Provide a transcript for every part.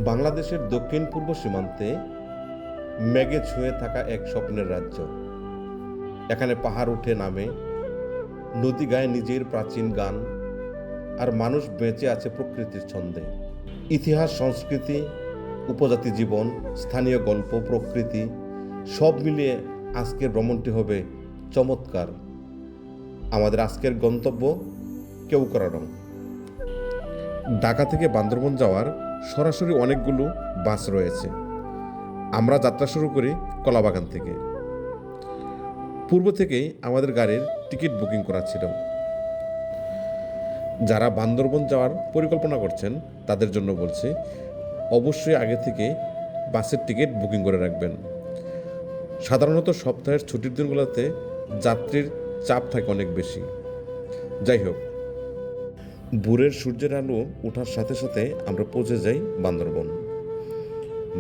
বাংলাদেশের দক্ষিণ পূর্ব সীমান্তে মেঘে ছুঁয়ে থাকা এক স্বপ্নের রাজ্য। এখানে পাহাড় উঠে নামে, নদী গায়ে নিজের প্রাচীন গান, আর মানুষ বেঁচে আছে প্রকৃতির ছন্দে। ইতিহাস, সংস্কৃতি, উপজাতি জীবন, স্থানীয় গল্প, প্রকৃতি সব মিলিয়ে আজকের ভ্রমণটি হবে চমৎকার। আমাদের আজকের গন্তব্য কেওক্রাডং। ঢাকা থেকে বান্দরবন যাওয়ার সরাসরি অনেকগুলো বাস রয়েছে। আমরা যাত্রা শুরু করি কলাবাগান থেকে। পূর্ব থেকেই আমাদের গাড়ির টিকিট বুকিং করা ছিল। যারা বান্দরবন যাওয়ার পরিকল্পনা করছেন তাদের জন্য বলছি, অবশ্যই আগে থেকে বাসের টিকিট বুকিং করে রাখবেন। সাধারণত সপ্তাহের ছুটির দিনগুলোতে যাত্রীর চাপ থাকে অনেক বেশি। যাই হোক, ভোরের সূর্যের আলো ওঠার সাথে সাথে আমরা পৌঁছে যাই বান্দরবন।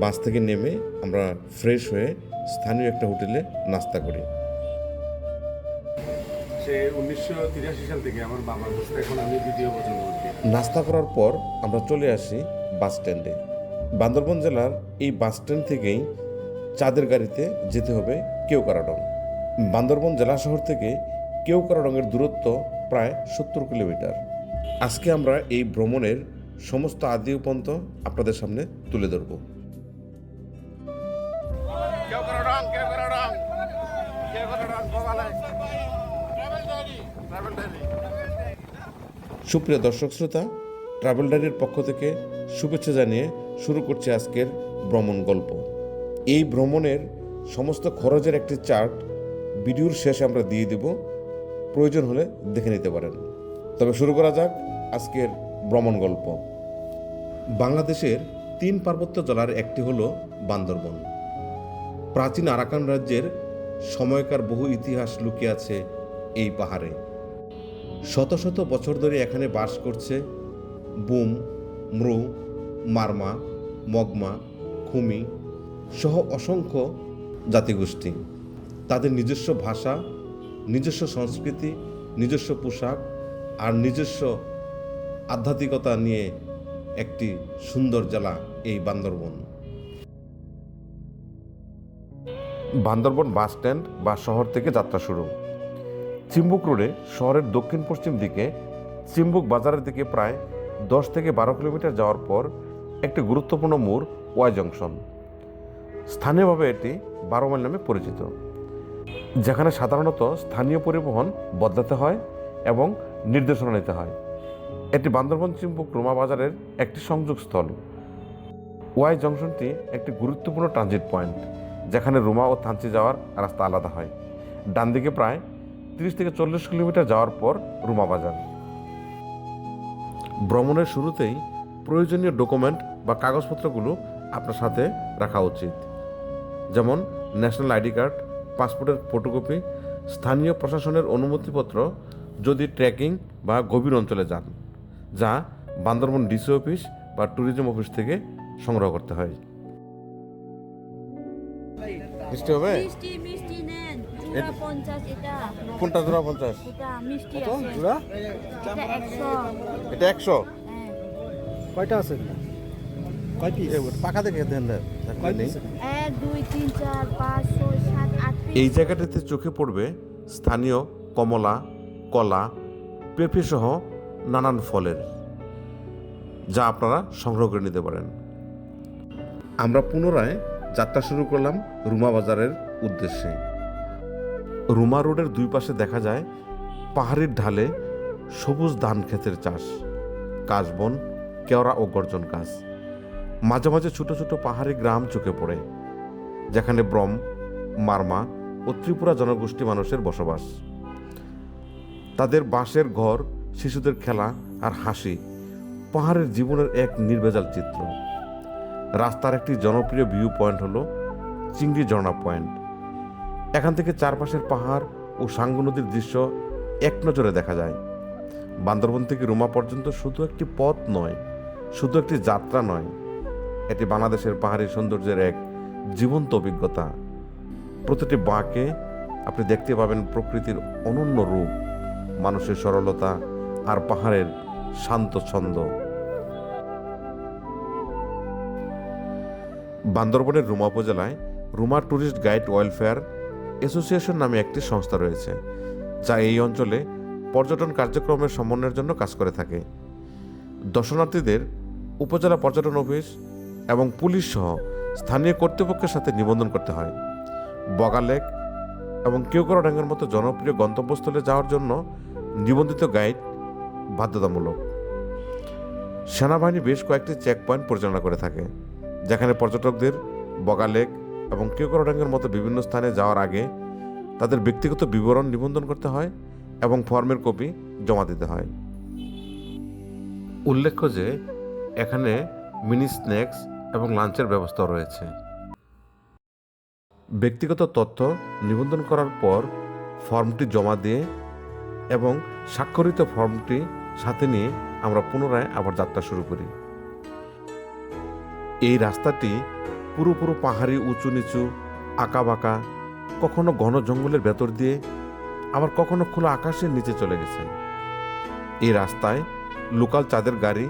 বাস থেকে নেমে আমরা ফ্রেশ হয়ে স্থানীয় একটা হোটেলে নাস্তা করি। সে 1983 সাল থেকে আমার বাবার অবস্থা, এখন আমি দ্বিতীয় প্রজন্ম। নাস্তা করার পর আমরা চলে আসি বাস স্ট্যান্ডে। বান্দরবন জেলার এই বাস স্ট্যান্ড থেকেই চাঁদের গাড়িতে যেতে হবে কেওক্রাডং। বান্দরবন জেলা শহর থেকে কেওক্রাডংয়ের দূরত্ব প্রায় 70 কিলোমিটার। আজকে আমরা এই ভ্রমণের সমস্ত আদি পর্যন্ত আপনাদের সামনে তুলে ধরব। সুপ্রিয় দর্শক শ্রোতা, ট্রাভেল ডায়েরির পক্ষ থেকে শুভেচ্ছা জানিয়ে শুরু করছি আজকের ভ্রমণ গল্প। এই ভ্রমণের সমস্ত খরচের একটি চার্ট ভিডিওর শেষে আমরা দিয়ে দেব, প্রয়োজন হলে দেখে নিতে পারেন। তবে শুরু করা যাক আজকের ভ্রমণ গল্প। বাংলাদেশের 3 পার্বত্য জেলার একটি হলো বান্দরবন। প্রাচীন আরাকান রাজ্যের সময়কার বহু ইতিহাস লুকিয়ে আছে এই পাহাড়ে। শত শত বছর ধরে এখানে বাস করছে বুম, মৃ, মারমা, মগমা, খুমি সহ অসংখ্য জাতিগোষ্ঠী। তাদের নিজস্ব ভাষা, নিজস্ব সংস্কৃতি, নিজস্ব পোশাক আর নিজস্ব আধ্যাত্মিকতা নিয়ে একটি সুন্দর জেলা এই বান্দরবন। বান্দরবন বাস স্ট্যান্ড বা শহর থেকে যাত্রা শুরু। চিম্বুক রোডে শহরের দক্ষিণ পশ্চিম দিকে চিম্বুক বাজারের দিকে প্রায় 10 থেকে 12 কিলোমিটার যাওয়ার পর একটি গুরুত্বপূর্ণ মোড় ওয়াই জংশন। স্থানীয়ভাবে এটি 12 মাইল নামে পরিচিত, যেখানে সাধারণত স্থানীয় পরিবহন বদলাতে হয় এবং নির্দেশনা নিতে হয়। এটি বান্দরবন চিম্বুক রুমা বাজারের একটি সংযোগস্থল। ওয়াই জংশনটি একটি গুরুত্বপূর্ণ ট্রানজিট পয়েন্ট, যেখানে রুমা ও থানচি যাওয়ার রাস্তা আলাদা হয়। ডান দিকে প্রায় 30 থেকে 40 কিলোমিটার যাওয়ার পর রুমা বাজার। ভ্রমণের শুরুতেই প্রয়োজনীয় ডকুমেন্ট বা কাগজপত্রগুলো আপনার সাথে রাখা উচিত, যেমন ন্যাশনাল আইডি কার্ড, পাসপোর্টের ফটোকপি, স্থানীয় প্রশাসনের অনুমতিপত্র যদি ট্রেকিং বা গভীর অঞ্চলে যান, যা বান্দরবন ডিসি অফিস বা ট্যুরিজম অফিস থেকে সংগ্রহ করতে হয়। মিষ্টি হবে? মিষ্টি নেন। জোড়া 50 এটা। কোনটা জোড়া 50? এটা মিষ্টি কত আছে। জোড়া? এটা 100। এটা 100? হ্যাঁ। কয়টা আছে? কয় পিস? পাকা দেখে দেন। কয় পিস? 1 2 3 4 5 6 7 8 পিস। এই জায়গাটিতে চোখে পড়বে স্থানীয় কমলা, কলা, পেঁপে সহ নানান ফলের, যা আপনারা সংগ্রহ করে নিতে পারেন। আমরা পুনরায় যাত্রা শুরু করলাম রুমা বাজারের উদ্দেশ্যে। রুমা রোডের দুই পাশে দেখা যায় পাহাড়ির ঢালে সবুজ ধান ক্ষেতের চাষ, কাশবন, কেওড়া ও গর্জন গাছ। মাঝে মাঝে ছোট ছোট পাহাড়ি গ্রাম চোখে পড়ে, যেখানে ব্রহ্ম, মারমা ও ত্রিপুরা জনগোষ্ঠী মানুষের বসবাস। তাদের বাঁশের ঘর, শিশুদের খেলা আর হাসি পাহাড়ের জীবনের এক নির্ভেজাল চিত্র। রাস্তার একটি জনপ্রিয় ভিউ পয়েন্ট হলো চিংড়ি ঝর্ণা পয়েন্ট। এখান থেকে চারপাশের পাহাড় ও সাঙ্গু নদীর দৃশ্য এক নজরে দেখা যায়। বান্দরবন থেকে রুমা পর্যন্ত শুধু একটি পথ নয়, শুধু একটি যাত্রা নয়, এটি বাংলাদেশের পাহাড়ি সৌন্দর্যের এক জীবন্ত অভিজ্ঞতা। প্রতিটি বাঁকে আপনি দেখতে পাবেন প্রকৃতির অনন্য রূপ, মানুষের সরলতা আর পাহাড়ের শান্ত ছন্দ। বান্দরবনের রুমা উপজেলায় Ruma tourist guide welfare association নামে একটি সংস্থা রয়েছে, যা এই অঞ্চলে পর্যটন কার্যক্রমের সমন্বয়ের জন্য কাজ করে থাকে। দর্শনার্থীদের উপজেলা পর্যটন অফিস এবং পুলিশ সহ স্থানীয় কর্তৃপক্ষের সাথে নিবন্ধন করতে হয়। বগা লেক এবং কেওকড়াডাঙ্গার মতো জনপ্রিয় গন্তব্যস্থলে যাওয়ার জন্য নিবন্ধিত গাইড বাধ্যতামূলক। সেনাবাহিনী বেশ কয়েকটি চেক পয়েন্ট পরিচালনা করে থাকে, যেখানে পর্যটকদের বগা লেক এবং কেওকড়াডাঙ্গার মতো বিভিন্ন স্থানে যাওয়ার আগে তাদের ব্যক্তিগত বিবরণ নিবন্ধন করতে হয় এবং ফর্মের কপি জমা দিতে হয়। উল্লেখ্য যে এখানে মিনি স্ন্যাক্স এবং লাঞ্চের ব্যবস্থাও রয়েছে। ব্যক্তিগত তথ্য নিবন্ধন করার পর ফর্মটি জমা দিয়ে এবং স্বাক্ষরিত ফর্মটি সাথে নিয়ে আমরা পুনরায় আবার যাত্রা শুরু করি। এই রাস্তাটি পুরো পাহাড়ি উঁচু নিচু আঁকা বাঁকা, কখনো ঘন জঙ্গলের ভেতর দিয়ে আবার কখনো খোলা আকাশের নিচে চলে গেছে। এই রাস্তায় লোকাল চাঁদের গাড়ি,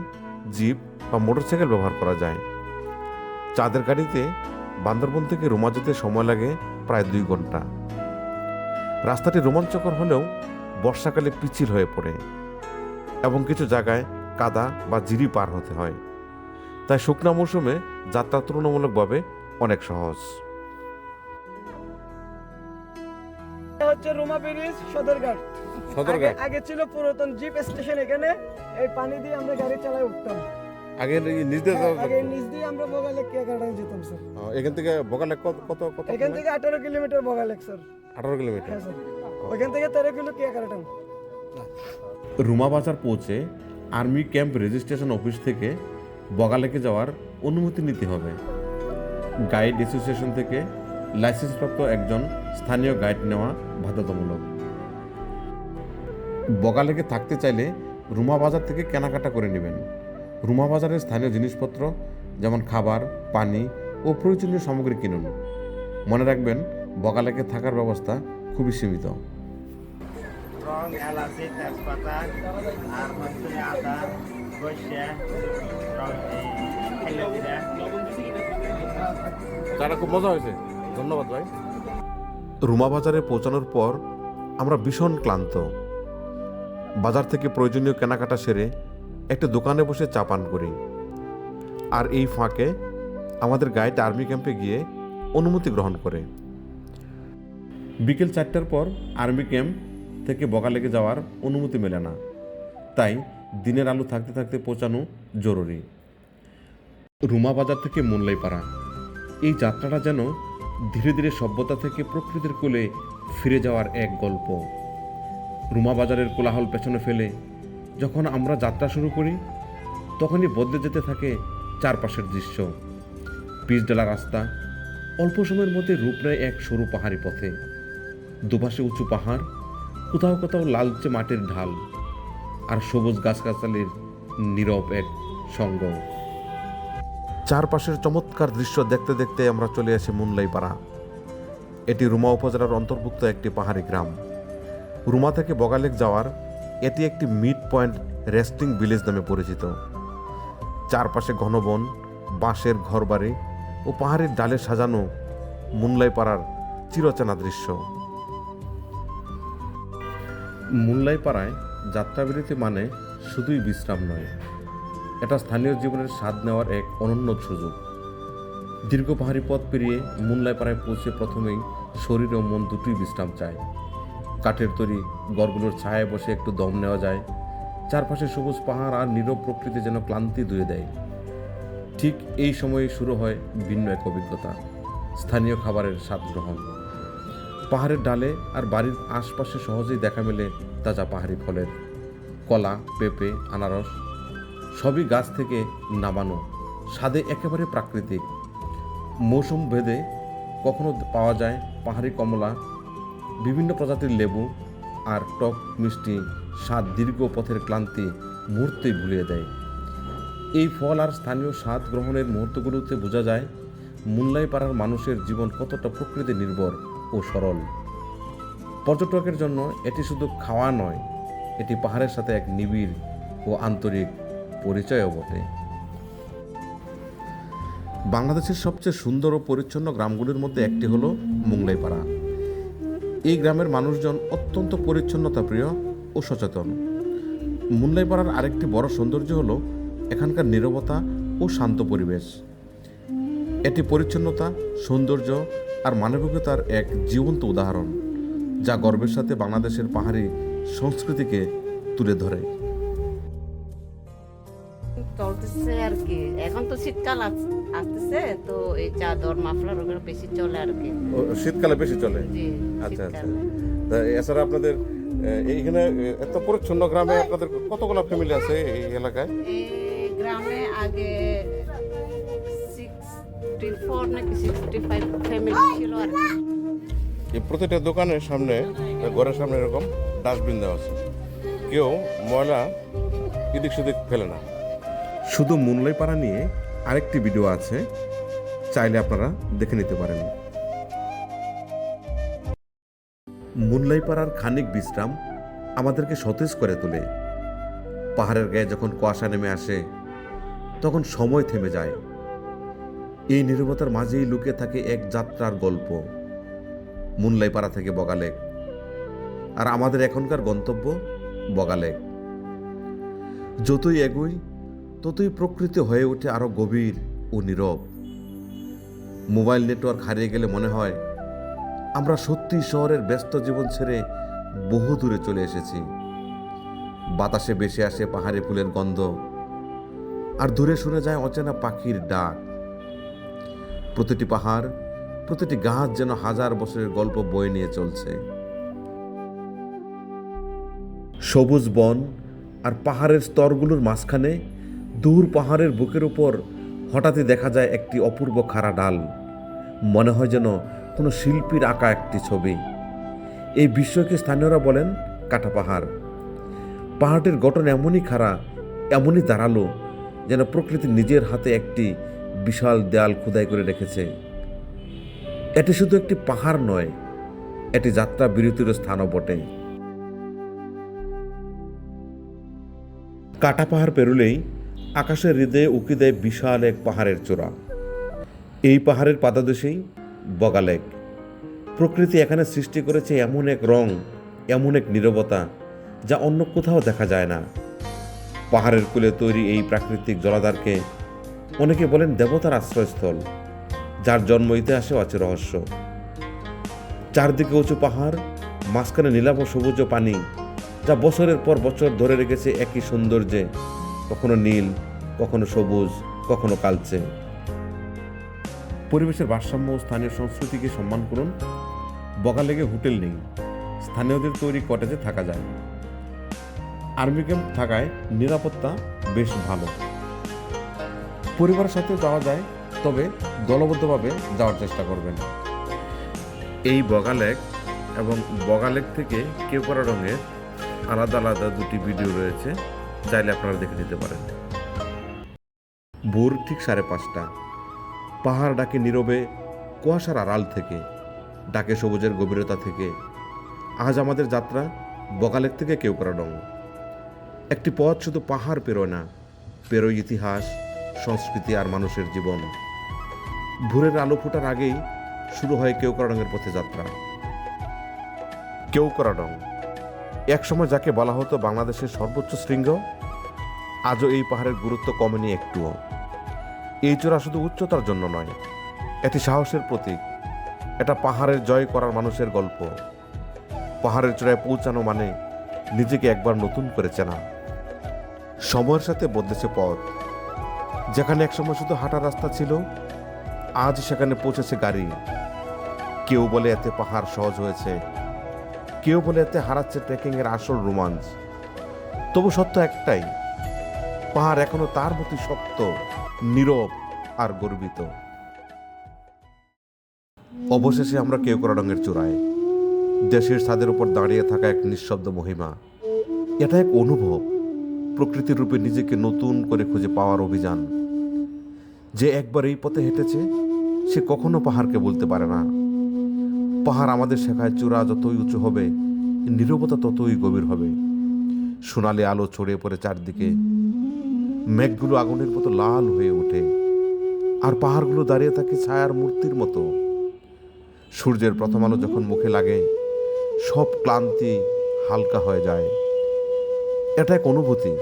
জিপ বা মোটরসাইকেল ব্যবহার করা যায়। চাঁদের গাড়িতে বান্দরবন থেকে রুমা যেতে সময় লাগে প্রায় 2 ঘন্টা। রাস্তাটি রোমাঞ্চকর হলেও বর্ষাকালে পিচ্ছিল হয়ে পড়ে এবং কিছু জায়গায় কাদা বা জিরি পার হতে হয়, তাই শুকনা মৌসুমে যাত্রা তুলনামূলকভাবে অনেক সহজ। হচ্ছে রুমা ব্রিজ সদরঘাট। আগে ছিল পুরাতন জিপ স্টেশন। এখানে এই পানি দিয়ে আমরা গাড়ি চালায় উঠতাম। আগে আগে নিচ দিয়ে আমরা বগালেক কেওকড়াডাঙ্গা যেতাম স্যার। এখান থেকে বগালেক কত? এখান থেকে 18 কিলোমিটার বগালেক স্যার। 18 কিলোমিটার। হ্যাঁ স্যার। ওখান থেকে 13 কিলো কেওকড়াডাঙ্গা। রুমা বাজার পৌঁছে আর্মি ক্যাম্প রেজিস্ট্রেশন অফিস থেকে বগালেকে যাওয়ার অনুমতি নিতে হবে। গাইড অ্যাসোসিয়েশন থেকে লাইসেন্সপ্রাপ্ত একজন স্থানীয় গাইড নেওয়া বাধ্যতামূলক। বগালেকে থাকতে চাইলে রুমা বাজার থেকে কেনাকাটা করে নেবেন। রুমা বাজারের স্থানীয় জিনিসপত্র যেমন খাবার, পানি ও প্রয়োজনীয় সামগ্রী কিনুন। মনে রাখবেন, বগালেকে থাকার ব্যবস্থা খুবই সীমিত। রং, এলাচি, তেজপাতা আর হচ্ছে আদা, সরষে, খেলে দিরা। চাটা খুব মজা হয়েছে, ধন্যবাদ ভাই। রুমা বাজারে পৌঁছানোর পর আমরা ভীষণ ক্লান্ত। বাজার থেকে প্রয়োজনীয় কেনাকাটা সেরে একটা দোকানে বসে চা পান করি। আর এই ফাঁকে আমাদের গাইড আর্মি ক্যাম্পে গিয়ে অনুমতি গ্রহণ করে। বিকেল 4টার পর আর্মি ক্যাম্প থেকে বগালেকে যাওয়ার অনুমতি মেলে না, তাই দিনের আলো থাকতে থাকতে পৌঁছানো জরুরি। রুমা বাজার থেকে মুনলাইপাড়া, এই যাত্রাটা যেন ধীরে ধীরে সভ্যতা থেকে প্রকৃতির কোলে ফিরে যাওয়ার এক গল্প। রুমা বাজারের কোলাহল পেছনে ফেলে যখন আমরা যাত্রা শুরু করি, তখনই বদলে যেতে থাকে চারপাশের দৃশ্য। পিচঢালা রাস্তা অল্প সময়ের মধ্যে রূপ নেয় এক সরু পাহাড়ি পথে। দুপাশে উঁচু পাহাড়, কোথাও কোথাও লালচে মাটির ঢাল, আর সবুজ গাছগাছালির নীরব এক সঙ্গ। চারপাশের চমৎকার দৃশ্য দেখতে দেখতে আমরা চলে আসি মুনলাইপাড়া। এটি রুমা উপজেলার অন্তর্ভুক্ত একটি পাহাড়ি গ্রাম। রুমা থেকে বগালেক যাওয়ার এটি একটি মিড পয়েন্ট রেস্টিং ভিলেজ নামে পরিচিত। চারপাশে ঘন বন, বাঁশের ঘরবাড়ি ও পাহাড়ের ডালে সাজানো মুনলাইপাড়ার চিরচেনা দৃশ্য। মুনলাইপাড়ায় যাত্রাবিরতি মানে শুধুই বিশ্রাম নয়, এটা স্থানীয় জীবনের স্বাদ নেওয়ার এক অনন্য সুযোগ। দীর্ঘ পাহাড়ি পথ পেরিয়ে মুনলাইপাড়ায় পৌঁছে প্রথমেই শরীর ও মন দুটোই বিশ্রাম চায়। কাঠের তৈরি ঘরগুলোর ছায়ায় বসে একটু দম নেওয়া যায়। চারপাশে সবুজ পাহাড় আর নীরব প্রকৃতি যেন ক্লান্তি ধুয়ে দেয়। ঠিক এই সময়ে শুরু হয় ভিন্ন এক অভিজ্ঞতা, স্থানীয় খাবারের স্বাদ গ্রহণ। পাহাড়ের ডালে আর বাড়ির আশপাশে সহজেই দেখা মেলে তাজা পাহাড়ি ফলের, কলা, পেঁপে, আনারস, সবই গাছ থেকে নামানো, স্বাদে একেবারে প্রাকৃতিক। মৌসুম ভেদে কখনো পাওয়া যায় পাহাড়ি কমলা, বিভিন্ন প্রজাতির লেবু, আর টক মিষ্টি স্বাদ দীর্ঘ পথের ক্লান্তি মুহূর্তেই ভুলিয়ে দেয়। এই ফল আর স্থানীয় স্বাদ গ্রহণের মুহূর্তগুলোতে বোঝা যায় মুনলাইপাড়ার মানুষের জীবন কতটা প্রকৃতি নির্ভর ও সরল। পর্যটকের জন্য এটি শুধু খাওয়া নয়, এটি পাহাড়ের সাথে এক নিবিড় ও আন্তরিক পরিচয়ও বটে। বাংলাদেশের সবচেয়ে সুন্দর ও পরিচ্ছন্ন গ্রামগুলির মধ্যে একটি হলো মুংলাইপাড়া। এই গ্রামের মানুষজন অত্যন্ত পরিচ্ছন্নতা প্রিয় ও সচেতন। মুংলাইপাড়ার আরেকটি বড় সৌন্দর্য হলো এখানকার নীরবতা ও শান্ত পরিবেশ। এটি পরিচ্ছন্নতা, সৌন্দর্য আর মানবিকতার এক জীবন্ত উদাহরণ, যা গর্বের সাথে বাংলাদেশের পাহাড়ি সংস্কৃতিকে তুলে ধরে। চলতেছে আর কি, এখন তো শীতকাল আসতেছে, তো এই চাদর মাফলার ওগুলো বেশি চলে আর কি। শীতকালে বেশি চলে। জি, আচ্ছা আচ্ছা। শীতকালে। এছাড়া আপনাদের এইখানে এত পরিচ্ছন্ন গ্রামে আপনাদের কতগুলো ফ্যামিলি আছে এই এলাকায়? এই গ্রামে আগে 64 নাকি 65 ফ্যামিলি ছিল আর কি। এই প্রতিটা দোকানের সামনে, ঘরের সামনে এরকম ডাস্টবিন দেওয়া আছে। কেউ ময়লা এদিক সেদিক ফেলে না। শুধু মুংলাইপাড়া নিয়ে আরেকটি ভিডিও আছে, চাইলে আপনারা দেখে নিতে পারেন। মুংলাইপাড়ার খানিক বিশ্রাম আমাদেরকে সতেজ করে তোলে। পাহাড়ের গায়ে যখন কুয়াশা নেমে আসে তখন সময় থেমে যায়। এই নীরবতার মাঝেই লুকিয়ে থাকে এক যাত্রার গল্প। মুংলাইপাড়া থেকে বগালেক, আর আমাদের এখনকার গন্তব্য বগালেক। যতই এগোই ততই প্রকৃতি হয়ে ওঠে আরো গভীর ও নীরব। মোবাইল নেটওয়ার্ক হারিয়ে গেলে মনে হয় আমরা সত্যি শহরের ব্যস্ত জীবন ছেড়ে বহু দূরে চলে এসেছি। বাতাসে ভেসে আসে পাহাড়ি ফুলের গন্ধ, আর দূরে শুনে যায় অচেনা পাখির ডাক। প্রতিটি পাহাড়, প্রতিটি গাছ যেন হাজার বছরের গল্প বয়ে নিয়ে চলছে। সবুজ বন আর পাহাড়ের স্তরগুলোর মাঝখানে দূর পাহাড়ের বুকের উপর হঠাৎই দেখা যায় একটি অপূর্ব খাড়া ডাল। মনে হয় যেন কোনো শিল্পীর আঁকা একটি ছবি। এই বিস্ময়কে স্থানীয়রা বলেন কাটা পাহাড়। পাহাড়টির গঠন এমনই খাড়া, এমনই দাঁড়ালো, যেন প্রকৃতি নিজের হাতে একটি বিশাল দেয়াল খোদাই করে রেখেছে। এটি শুধু একটি পাহাড় নয়, এটি যাত্রা বিরতির স্থানও বটে। কাটা পাহাড় পেরুলেই আকাশের হৃদয়ে উকি দেয় বিশাল এক পাহাড়ের চূড়া। এই পাহাড়ের পাদদেশেই বগালেক। প্রকৃতি এখানে সৃষ্টি করেছে এমন এক রং, এমন এক নীরবতা, যা অন্য কোথাও দেখা যায় না। পাহাড়ের কোলে তৈরি এই প্রাকৃতিক জলাধারকে অনেকে বলেন দেবতার আশ্রয়স্থল, যার জন্ম ইতিহাসে আছে রহস্য। চারদিকে উঁচু পাহাড়, মাঝখানে নীলাভ সবুজ পানি, যা বছরের পর বছর ধরে রেখেছে একই সৌন্দর্যে, কখনো নীল, কখনো সবুজ, কখনো কালচে। পরিবেশের ভারসাম্য ও স্থানীয় সংস্কৃতিকে সম্মান করুন। বগালেকে হোটেল নেই, স্থানীয়দের তৈরি কটেজে থাকা যায়। আর্মি ক্যাম্প থাকায় নিরাপত্তা বেশ ভালো। পরিবারের সাথেও যাওয়া যায়, তবে দলবদ্ধভাবে যাওয়ার চেষ্টা করবেন। এই বগালেক এবং বগালেক থেকে কেওক্রাডংয়ের আলাদা আলাদা দুটি ভিডিও রয়েছে, চাইলে আপনারা দেখে নিতে পারেন। ভোর ঠিক 5:30। পাহাড় ডাকে নীরবে কুয়াশার আড়াল থেকে, ডাকে সবুজের গভীরতা থেকে। আজ আমাদের যাত্রা বগালেক থেকে কেওক্রাডং। একটি পথ শুধু পাহাড় পেরোয় না, পেরোয় ইতিহাস, সংস্কৃতি আর মানুষের জীবন। ভোরের আলো ফোটার আগেই শুরু হয় কেওক্রাডংয়ের পথে যাত্রা। কেওক্রাডং একসময় যাকে বলা হতো বাংলাদেশের সর্বোচ্চ শৃঙ্গ, আজও এই পাহাড়ের গুরুত্ব কমেনি একটুও। এই চূড়া শুধু উচ্চতার জন্য নয়, এটি সাহসের প্রতীক। এটা পাহাড়ের জয় করার মানুষের গল্প। পাহাড়ের চূড়ায় পৌঁছানো মানে নিজেকে একবার নতুন করে চেনা। সময়ের সাথে বদলেছে পথ। যেখানে একসময় শুধু হাঁটার রাস্তা ছিল, আজ সেখানে পৌঁছেছে গাড়ি। কেউ বলে এতে পাহাড় সহজ হয়েছে, কেউ বলে এতে হারাচ্ছে ট্রেকিংয়ের আসল রোমাঞ্চ। তবু সত্য একটাই, পাহাড় এখনো তার মতোই শক্ত, নীরব আর গর্বিত। অবশেষে আমরা কেওক্রাডংয়ের চূড়ায়। দেশের ছাদের উপর দাঁড়িয়ে থাকা এক নিঃশব্দ মহিমা। এটা এক অনুভব, প্রকৃতির রূপে নিজেকে নতুন করে খুঁজে পাওয়ার অভিযান। যে একবার এই পথে হেঁটেছে সে কখনো পাহাড়কে বলতে পারে না। পাহাড় আমাদের শেখায় চূড়া যতই উঁচু হবে, নীরবতা ততই গভীর হবে। সোনালি আলো ছড়িয়ে পড়ে চারদিকে, মেঘগুলো আগুনের মতো লাল হয়ে ওঠে, আর পাহাড়গুলো দাঁড়িয়ে থাকে ছায়ার মূর্তির মতো। সূর্যের প্রথম আলো যখন মুখে লাগে সব ক্লান্তি হালকা হয়ে যায়। এটা এক অনুভূতি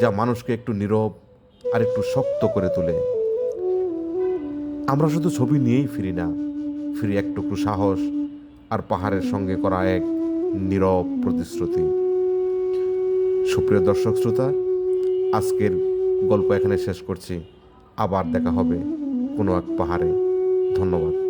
যা মানুষকে একটু নীরব আর একটু শক্ত করে তোলে। আমরা শুধু ছবি নিয়েই ফিরি না, ফিরি এক টুকরো সাহস আর পাহাড়ের সঙ্গে করা এক নীরব প্রতিশ্রুতি। সুপ্রিয় দর্শক শ্রোতা, আজকের গল্প এখানে শেষ করছি। আবার দেখা হবে কোনো এক পাহাড়ে। ধন্যবাদ।